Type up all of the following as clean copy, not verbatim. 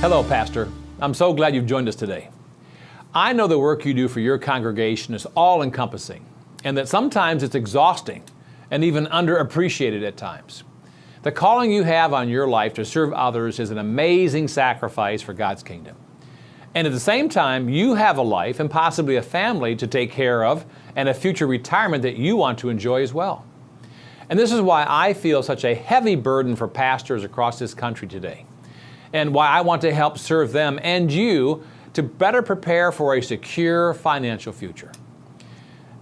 Hello, Pastor. I'm so glad you've joined us today. I know the work you do for your congregation is all-encompassing, and that sometimes it's exhausting and even underappreciated at times. The calling you have on your life to serve others is an amazing sacrifice for God's kingdom. And at the same time, you have a life and possibly a family to take care of and a future retirement that you want to enjoy as well. And this is why I feel such a heavy burden for pastors across this country today, and why I want to help serve them and you to better prepare for a secure financial future.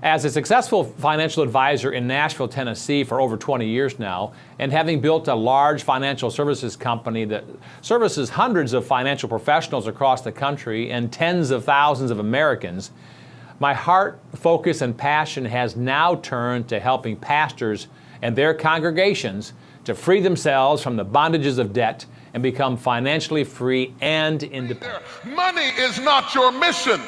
As a successful financial advisor in Nashville, Tennessee for over 20 years now, and having built a large financial services company that services hundreds of financial professionals across the country and tens of thousands of Americans, my heart, focus, and passion has now turned to helping pastors and their congregations to free themselves from the bondages of debt and become financially free and independent. Money is not your mission.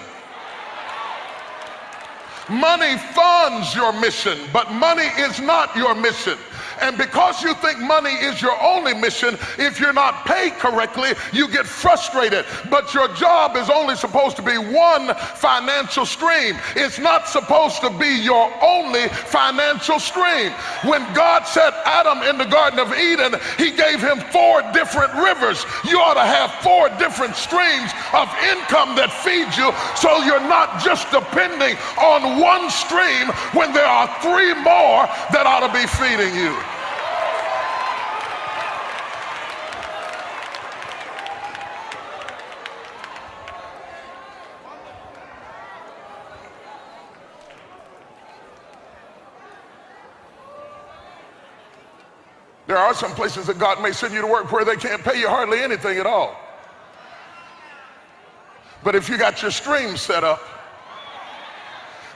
Money funds your mission, but money is not your mission. And because you think money is your only mission, if you're not paid correctly, you get frustrated. But your job is only supposed to be one financial stream. It's not supposed to be your only financial stream. When God set Adam in the Garden of Eden, he gave him 4 different rivers. You ought to have 4 different streams of income that feed you, so you're not just depending on one stream when there are 3 more that ought to be feeding you. There are some places that God may send you to work where they can't pay you hardly anything at all. But if you got your stream set up,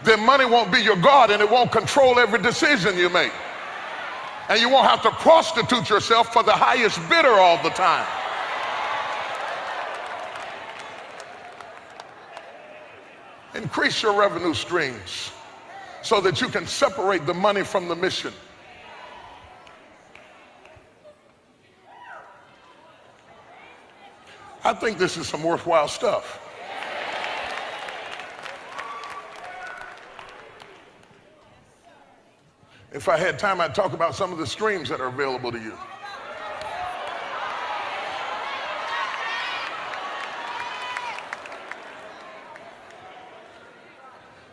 then money won't be your God, and it won't control every decision you make. And you won't have to prostitute yourself for the highest bidder all the time. Increase your revenue streams so that you can separate the money from the mission. I think this is some worthwhile stuff. If I had time, I'd talk about some of the streams that are available to you.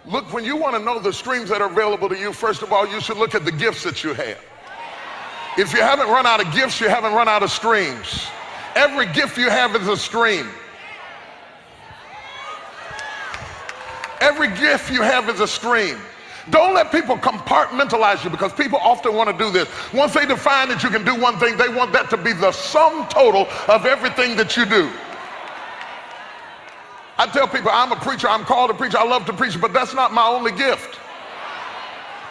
Look, when you want to know the streams that are available to you, first of all, you should look at the gifts that you have. If you haven't run out of gifts, you haven't run out of streams. Every gift you have is a stream. Every gift you have is a stream. Don't let people compartmentalize you, because people often want to do this. Once they define that you can do one thing, they want that to be the sum total of everything that you do. I tell people, I'm a preacher, I'm called to preach, I love to preach, but that's not my only gift.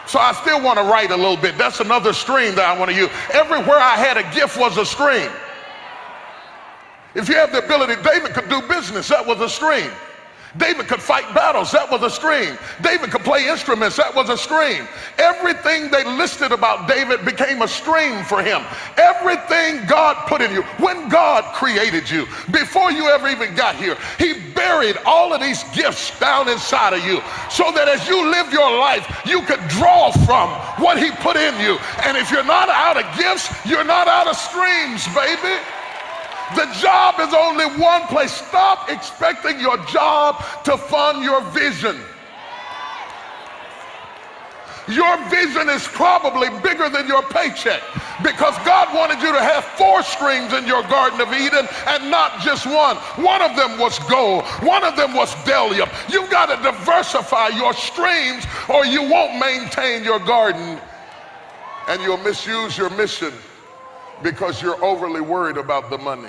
So I still want to write a little bit. That's another stream that I want to use. Everywhere I had a gift was a stream. If you have the ability, David could do business, that was a stream. David could fight battles, that was a stream. David could play instruments, that was a stream. Everything they listed about David became a stream for him. Everything God put in you, when God created you, before you ever even got here, he buried all of these gifts down inside of you, so that as you live your life, you could draw from what he put in you. And if you're not out of gifts, you're not out of streams, baby. The job is only one place. Stop expecting your job to fund your vision. Your vision is probably bigger than your paycheck, because God wanted you to have 4 streams in your Garden of Eden and not just one. One of them was gold. One of them was bdellium. You've got to diversify your streams, or you won't maintain your garden, and you'll misuse your mission because you're overly worried about the money.